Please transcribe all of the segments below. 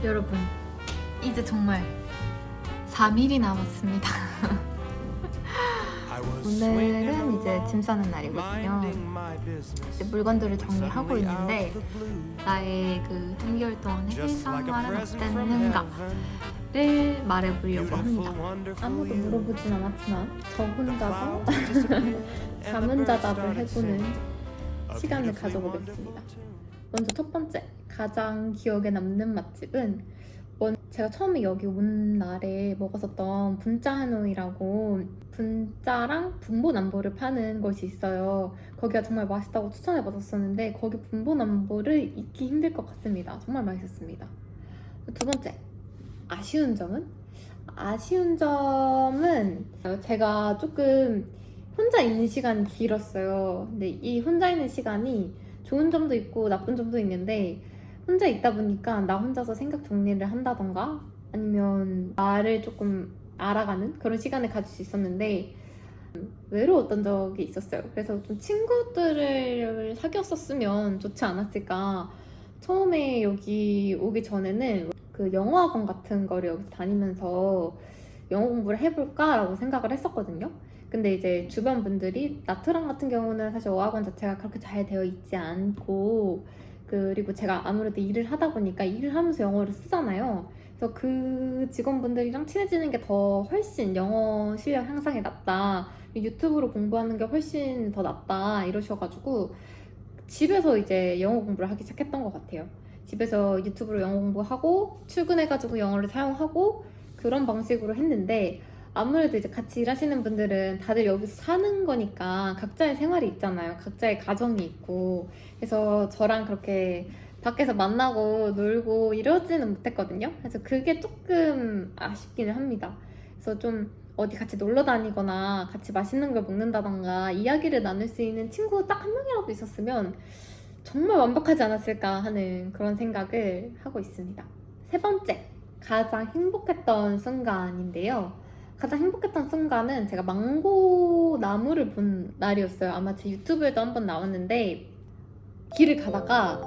여러분, 이제 정말 3일이 남았습니다. 오늘은 이제 짐 싸는 날이거든요. 이제 물건들을 정리하고 있는데 나의 그 3개월 동안의 일상활은 어땠는가를 말해보려고 합니다. 아무도 물어보진 않았지만 저 혼자서 자문자답을 해보는 시간을 가져보겠습니다. 먼저 첫 번째, 가장 기억에 남는 맛집은 제가 처음에 여기 온 날에 먹었었던 분짜 하노이라고 분짜랑 분보남보를 파는 곳이 있어요. 거기가 정말 맛있다고 추천해받았었는데 거기 분보남보를 잊기 힘들 것 같습니다. 정말 맛있었습니다. 두 번째, 아쉬운 점은 제가 조금 혼자 있는 시간이 길었어요. 근데 이 혼자 있는 시간이 좋은 점도 있고 나쁜 점도 있는데 혼자 있다 보니까 나 혼자서 생각 정리를 한다던가 아니면 나를 조금 알아가는 그런 시간을 가질 수 있었는데 외로웠던 적이 있었어요. 그래서 좀 친구들을 사귀었었으면 좋지 않았을까. 처음에 여기 오기 전에는 그 영어학원 같은 거를 여기서 다니면서 영어 공부를 해볼까라고 생각을 했었거든요. 근데 이제 주변 분들이 나트랑 같은 경우는 사실 어학원 자체가 그렇게 잘 되어 있지 않고 그리고 제가 아무래도 일을 하다 보니까 일을 하면서 영어를 쓰잖아요. 그래서 그 직원분들이랑 친해지는 게 더 훨씬 영어 실력 향상에 낫다. 유튜브로 공부하는 게 훨씬 더 낫다. 이러셔가지고 집에서 이제 영어 공부를 하기 시작했던 것 같아요. 집에서 유튜브로 영어 공부하고 출근해가지고 영어를 사용하고 그런 방식으로 했는데 아무래도 이제 같이 일하시는 분들은 다들 여기서 사는 거니까 각자의 생활이 있잖아요. 각자의 가정이 있고. 그래서 저랑 그렇게 밖에서 만나고 놀고 이러지는 못했거든요. 그래서 그게 조금 아쉽기는 합니다. 그래서 좀 어디 같이 놀러 다니거나 같이 맛있는 걸 먹는다던가 이야기를 나눌 수 있는 친구 딱 한 명이라도 있었으면 정말 완벽하지 않았을까 하는 그런 생각을 하고 있습니다. 세 번째, 가장 행복했던 순간인데요. 가장 행복했던 순간은 제가 망고 나무를 본 날이었어요. 아마 제 유튜브에도 한번 나왔는데 길을 가다가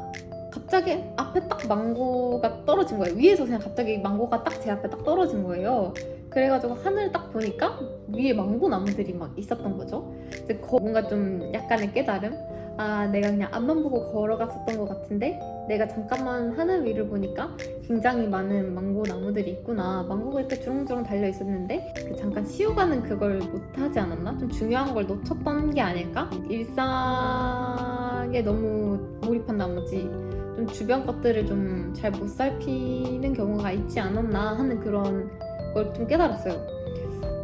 갑자기 앞에 딱 망고가 떨어진 거예요. 위에서 그냥 갑자기 망고가 딱 제 앞에 딱 떨어진 거예요. 그래가지고 하늘을 딱 보니까 위에 망고 나무들이 막 있었던 거죠. 이제 뭔가 좀 약간의 깨달음? 아, 내가 그냥 앞만 보고 걸어갔었던 것 같은데 내가 잠깐만 하늘 위를 보니까 굉장히 많은 망고 나무들이 있구나. 망고가 이렇게 주렁주렁 달려 있었는데 그 잠깐 쉬어가는 그걸 못하지 않았나? 좀 중요한 걸 놓쳤던 게 아닐까? 일상에 너무 몰입한 나머지 좀 주변 것들을 좀 잘 못 살피는 경우가 있지 않았나 하는 그런 걸 좀 깨달았어요.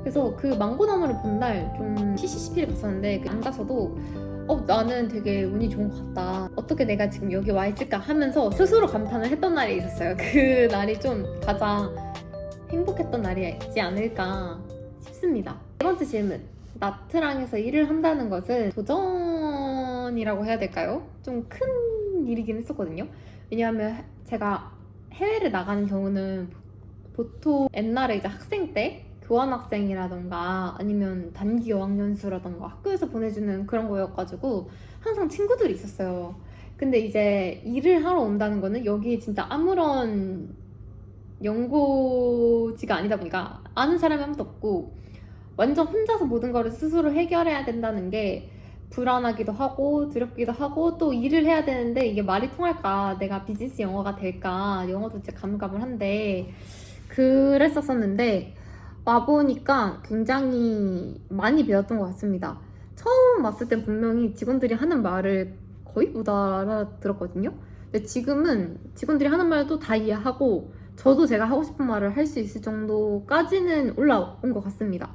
그래서 그 망고 나무를 본 날 좀 CCCP를 갔었는데 앉아서도 나는 되게 운이 좋은 것 같다. 어떻게 내가 지금 여기 와 있을까 하면서 스스로 감탄을 했던 날이 있었어요. 그 날이 좀 가장 행복했던 날이지 않을까 싶습니다. 네 번째 질문. 나트랑에서 일을 한다는 것은 도전이라고 해야 될까요? 좀 큰 일이긴 했었거든요. 왜냐하면 제가 해외를 나가는 경우는 보통 옛날에 이제 학생 때 교환학생이라던가 아니면 단기 어학연수라던가 학교에서 보내주는 그런 거여가지고 항상 친구들이 있었어요. 근데 이제 일을 하러 온다는 거는 여기에 진짜 아무런 연고지가 아니다 보니까 아는 사람이 아무도 없고 완전 혼자서 모든 거를 스스로 해결해야 된다는 게 불안하기도 하고 두렵기도 하고 또 일을 해야 되는데 이게 말이 통할까, 내가 비즈니스 영어가 될까, 영어도 진짜 가물가물한데 그랬었었는데 와보니까 굉장히 많이 배웠던 것 같습니다. 처음 왔을 땐 분명히 직원들이 하는 말을 거의 못 알아들었거든요. 근데 지금은 직원들이 하는 말도 다 이해하고 저도 제가 하고 싶은 말을 할 수 있을 정도까지는 올라온 것 같습니다.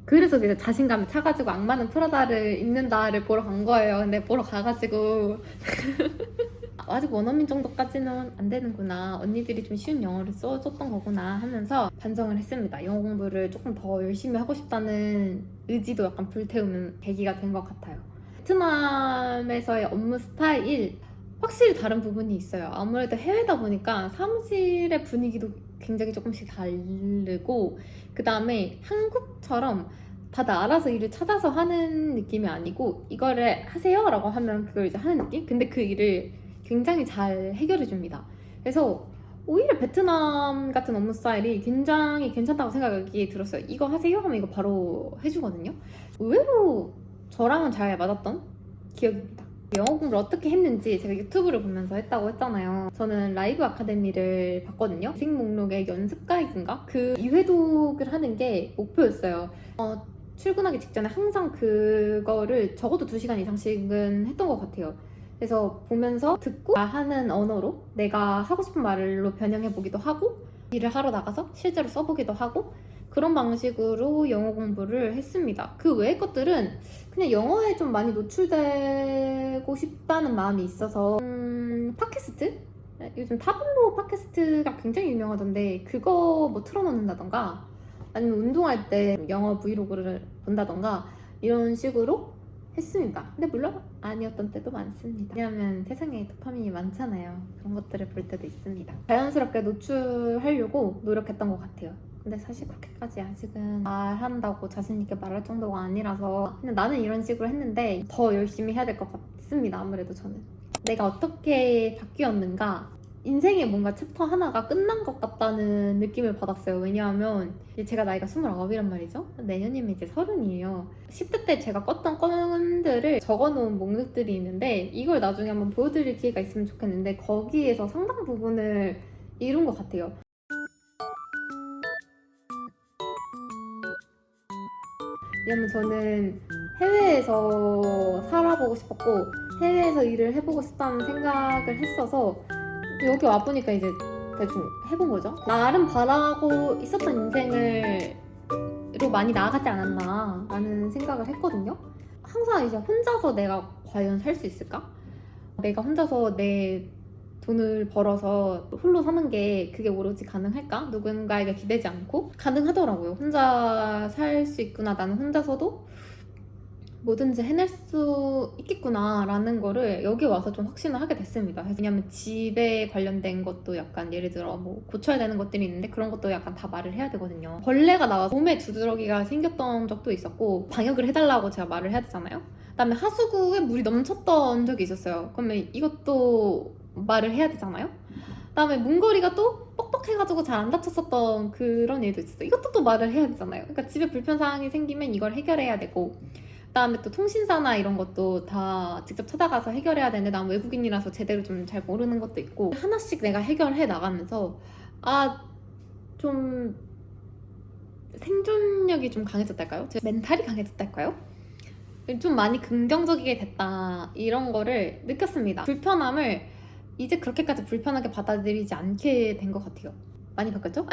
그래서 이제 자신감이 차가지고 악마는 프라다를 입는다를 보러 간 거예요. 근데 보러 가가지고 아직 원어민 정도까지는 안 되는구나. 언니들이 좀 쉬운 영어를 써줬던 거구나 하면서 반성을 했습니다. 영어 공부를 조금 더 열심히 하고 싶다는 의지도 약간 불태우는 계기가 된 것 같아요. 베트남에서의 업무 스타일 확실히 다른 부분이 있어요. 아무래도 해외다 보니까 사무실의 분위기도 굉장히 조금씩 다르고 그 다음에 한국처럼 다들 알아서 일을 찾아서 하는 느낌이 아니고 이거를 하세요 라고 하면 그걸 이제 하는 느낌? 근데 그 일을 굉장히 잘 해결해 줍니다. 그래서 오히려 베트남 같은 업무 스타일이 굉장히 괜찮다고 생각이 들었어요. 이거 하세요? 하면 이거 바로 해주거든요. 의외로 저랑은 잘 맞았던 기억입니다. 영어 공부를 어떻게 했는지 제가 유튜브를 보면서 했다고 했잖아요. 저는 라이브 아카데미를 봤거든요. 인생 목록의 연습 가이드인가? 그 2회독을 하는 게 목표였어요. 출근하기 직전에 항상 그거를 적어도 2시간 이상씩은 했던 것 같아요. 그래서 보면서 듣고 하는 언어로 내가 하고 싶은 말로 변형해보기도 하고 일을 하러 나가서 실제로 써보기도 하고 그런 방식으로 영어 공부를 했습니다. 그 외의 것들은 그냥 영어에 좀 많이 노출되고 싶다는 마음이 있어서 팟캐스트? 요즘 타블로 팟캐스트가 굉장히 유명하던데 그거 뭐 틀어놓는다던가 아니면 운동할 때 영어 브이로그를 본다던가 이런 식으로 했습니다. 근데 물론 아니었던 때도 많습니다. 왜냐하면 세상에 도파민이 많잖아요. 그런 것들을 볼 때도 있습니다. 자연스럽게 노출하려고 노력했던 것 같아요. 근데 사실 그렇게까지 아직은 말한다고 자신있게 말할 정도가 아니라서 그냥 나는 이런 식으로 했는데 더 열심히 해야 될 것 같습니다. 아무래도 저는 내가 어떻게 바뀌었는가 인생의 뭔가 챕터 하나가 끝난 것 같다는 느낌을 받았어요. 왜냐하면 제가 나이가 29이란 말이죠. 내년이면 이제 30이에요. 10대 때 제가 껐던 건들을 적어놓은 목록들이 있는데 이걸 나중에 한번 보여드릴 기회가 있으면 좋겠는데 거기에서 상당 부분을 이룬 것 같아요. 왜냐면 저는 해외에서 살아보고 싶었고 해외에서 일을 해보고 싶다는 생각을 했어서 여기 와보니까 이제 대충 해본 거죠. 나름 바라고 있었던 인생으로 많이 나아가지 않았나 라는 생각을 했거든요. 항상 이제 혼자서 내가 과연 살 수 있을까? 내가 혼자서 내 돈을 벌어서 홀로 사는 게 그게 오로지 가능할까? 누군가에게 기대지 않고 가능하더라고요. 혼자 살 수 있구나. 나는 혼자서도 뭐든지 해낼 수 있겠구나 라는 거를 여기 와서 좀 확신을 하게 됐습니다. 왜냐면 집에 관련된 것도 약간 예를 들어 뭐 고쳐야 되는 것들이 있는데 그런 것도 약간 다 말을 해야 되거든요. 벌레가 나와서 몸에 두드러기가 생겼던 적도 있었고 방역을 해달라고 제가 말을 해야 되잖아요. 그다음에 하수구에 물이 넘쳤던 적이 있었어요. 그러면 이것도 말을 해야 되잖아요. 그다음에 문고리가 또 뻑뻑해가지고 잘 안 닫혔었던 그런 일도 있었어요. 이것도 또 말을 해야 되잖아요. 그러니까 집에 불편사항이 생기면 이걸 해결해야 되고 그다음에 또 통신사나 이런 것도 다 직접 찾아가서 해결해야 되는데 난 외국인이라서 제대로 좀 잘 모르는 것도 있고 하나씩 내가 해결해 나가면서 좀 생존력이 좀 강해졌달까요? 제 멘탈이 강해졌달까요? 좀 많이 긍정적이게 됐다 이런 거를 느꼈습니다. 불편함을 이제 그렇게까지 불편하게 받아들이지 않게 된 것 같아요. 많이 바뀌었죠?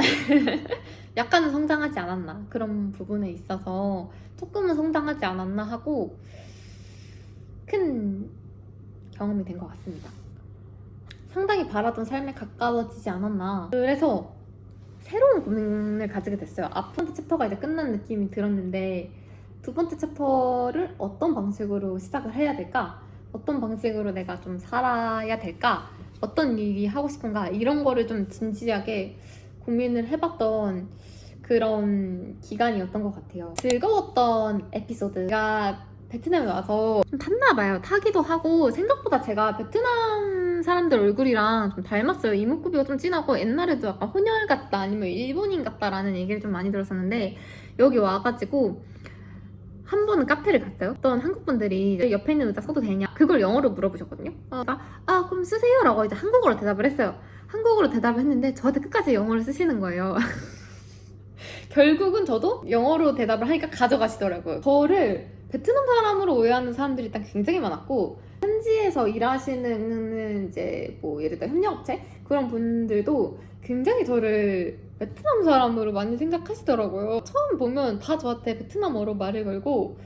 약간은 성장하지 않았나 그런 부분에 있어서 조금은 성장하지 않았나 하고 큰 경험이 된 것 같습니다. 상당히 바라던 삶에 가까워지지 않았나. 그래서 새로운 고민을 가지게 됐어요. 앞번 챕터가 이제 끝난 느낌이 들었는데 두 번째 챕터를 어떤 방식으로 시작을 해야 될까? 어떤 방식으로 내가 좀 살아야 될까? 어떤 일이 하고 싶은가? 이런 거를 좀 진지하게 고민을 해봤던 그런 기간이었던 것 같아요. 즐거웠던 에피소드가 베트남에 와서 좀 탔나봐요. 타기도 하고 생각보다 제가 베트남 사람들 얼굴이랑 좀 닮았어요. 이목구비가 좀 진하고 옛날에도 약간 혼혈 같다 아니면 일본인 같다라는 얘기를 좀 많이 들었었는데 여기 와가지고 한 번은 카페를 갔어요. 어떤 한국 분들이 옆에 있는 의자 써도 되냐 그걸 영어로 물어보셨거든요. 그럼 쓰세요 라고 이제 한국어로 대답을 했어요. 한국어로 대답을 했는데 저한테 끝까지 영어를 쓰시는 거예요. 결국은 저도 영어로 대답을 하니까 가져가시더라고요. 저를 베트남 사람으로 오해하는 사람들이 일단 굉장히 많았고 현지에서 일하시는 이제 뭐 예를 들어 협력업체 그런 분들도 굉장히 저를 베트남 사람으로 많이 생각하시더라고요. 처음 보면 다 저한테 베트남어로 말을 걸고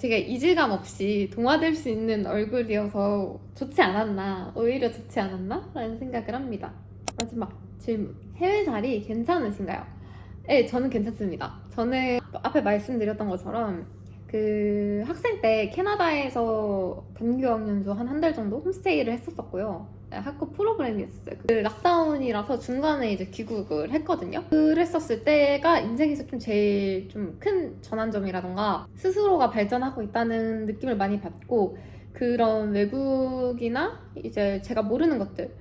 되게 이질감 없이 동화될 수 있는 얼굴이어서 좋지 않았나 오히려 좋지 않았나? 라는 생각을 합니다. 마지막 질문 해외살이 괜찮으신가요? 네, 저는 괜찮습니다. 저는 앞에 말씀드렸던 것처럼 그 학생 때 캐나다에서 단기어학연수 한 달 정도 홈스테이를 했었었고요. 학교 프로그램이었어요. 그 락다운이라서 중간에 이제 귀국을 했거든요. 그랬었을 때가 인생에서 좀 제일 좀 큰 전환점이라던가 스스로가 발전하고 있다는 느낌을 많이 받고 그런 외국이나 이제 제가 모르는 것들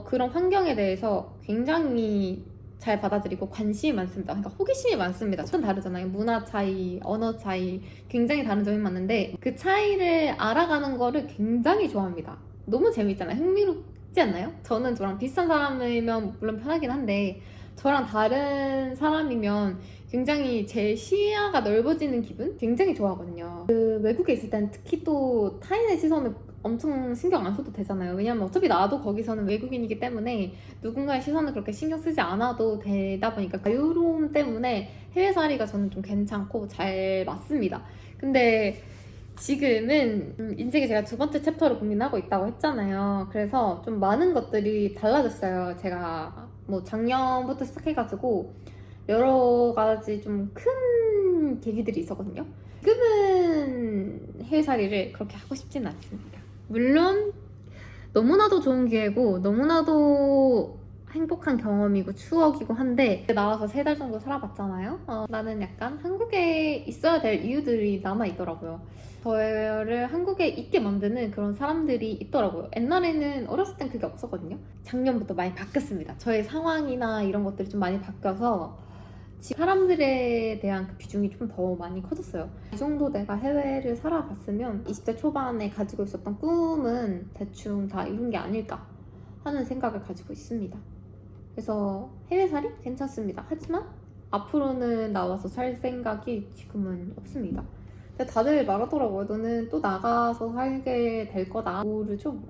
그런 환경에 대해서 굉장히 잘 받아들이고 관심이 많습니다. 그러니까 호기심이 많습니다. 전 다르잖아요. 문화 차이, 언어 차이 굉장히 다른 점이 많은데 그 차이를 알아가는 거를 굉장히 좋아합니다. 너무 재밌잖아요. 흥미롭지 않나요? 저랑 비슷한 사람이면 물론 편하긴 한데 저랑 다른 사람이면 굉장히 제 시야가 넓어지는 기분? 굉장히 좋아하거든요. 그 외국에 있을 땐 특히 또 타인의 시선을 엄청 신경 안 써도 되잖아요. 왜냐면 어차피 나도 거기서는 외국인이기 때문에 누군가의 시선을 그렇게 신경 쓰지 않아도 되다 보니까 자유로움 때문에 해외살이가 저는 좀 괜찮고 잘 맞습니다. 근데 지금은 인생에 제가 두 번째 챕터를 고민하고 있다고 했잖아요. 그래서 좀 많은 것들이 달라졌어요. 제가 뭐 작년부터 시작해가지고 여러 가지 좀 큰 계기들이 있었거든요. 지금은 해외살이를 그렇게 하고 싶지는 않습니다. 물론 너무나도 좋은 기회고 너무나도 행복한 경험이고 추억이고 한데 나와서 3달 정도 살아봤잖아요. 나는 약간 한국에 있어야 될 이유들이 남아있더라고요. 저를 한국에 있게 만드는 그런 사람들이 있더라고요. 옛날에는 어렸을 땐 그게 없었거든요. 작년부터 많이 바뀌었습니다. 저의 상황이나 이런 것들이 좀 많이 바뀌어서 사람들에 대한 그 비중이 좀 더 많이 커졌어요. 이 정도 내가 해외를 살아봤으면 20대 초반에 가지고 있었던 꿈은 대충 다 이룬 게 아닐까 하는 생각을 가지고 있습니다. 그래서 해외살이 괜찮습니다. 하지만 앞으로는 나와서 살 생각이 지금은 없습니다. 근데 다들 말하더라고요. 너는 또 나가서 살게 될 거다. 모르죠?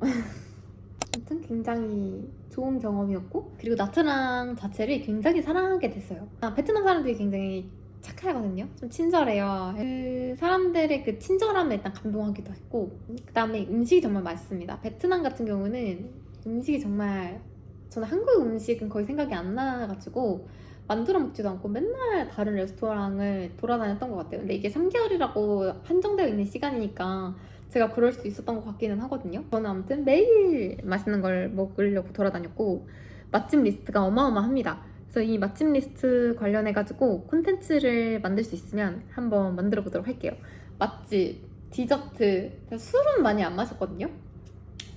아무튼 굉장히 좋은 경험이었고 그리고 나트랑 자체를 굉장히 사랑하게 됐어요. 베트남 사람들이 굉장히 착하거든요. 좀 친절해요. 그 사람들의 그 친절함에 일단 감동하기도 했고 그 다음에 음식이 정말 맛있습니다. 베트남 같은 경우는 음식이 정말 저는 한국 음식은 거의 생각이 안 나가지고 만들어 먹지도 않고 맨날 다른 레스토랑을 돌아다녔던 것 같아요. 근데 이게 3개월이라고 한정되어 있는 시간이니까 제가 그럴 수 있었던 것 같기는 하거든요. 저는 아무튼 매일 맛있는 걸 먹으려고 돌아다녔고 맛집 리스트가 어마어마합니다. 그래서 이 맛집 리스트 관련해가지고 콘텐츠를 만들 수 있으면 한번 만들어 보도록 할게요. 맛집, 디저트, 술은 많이 안 마셨거든요.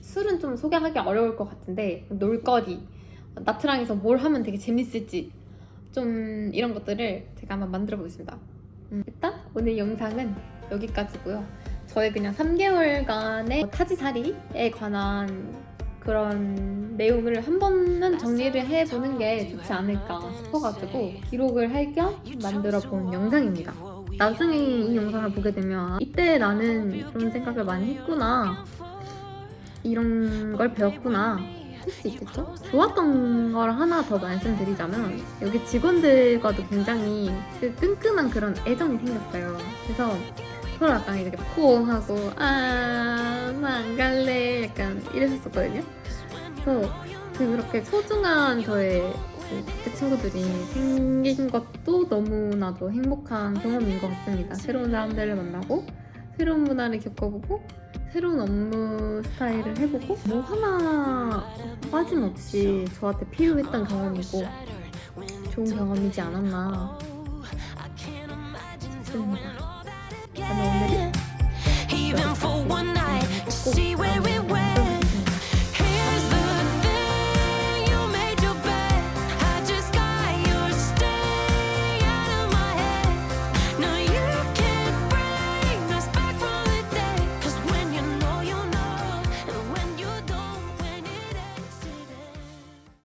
술은 좀 소개하기 어려울 것 같은데 놀거리, 나트랑에서 뭘 하면 되게 재밌을지 좀 이런 것들을 제가 한번 만들어 보겠습니다. 일단 오늘 영상은 여기까지고요. 저의 그냥 3개월간의 타지살이에 관한 그런 내용을 한 번은 정리를 해보는 게 좋지 않을까 싶어가지고 기록을 할 겸 만들어 본 영상입니다. 나중에 이 영상을 보게 되면 이때 나는 이런 생각을 많이 했구나, 이런 걸 배웠구나 할 수 있겠죠? 좋았던 걸 하나 더 말씀드리자면 여기 직원들과도 굉장히 그 끈끈한 그런 애정이 생겼어요. 그래서 서로 약간 이렇게 포옹하고 나 안 갈래 약간 이랬었거든요. 그래서 그렇게 소중한 저의 국제 친구들이 생긴 것도 너무나도 행복한 경험인 것 같습니다. 새로운 사람들을 만나고 새로운 문화를 겪어보고 새로운 업무 스타일을 해보고 뭐 하나 빠짐없이 저한테 필요했던 경험이고 좋은 경험이지 않았나 싶습니다. 저는 오늘 Even for one night to see where it went.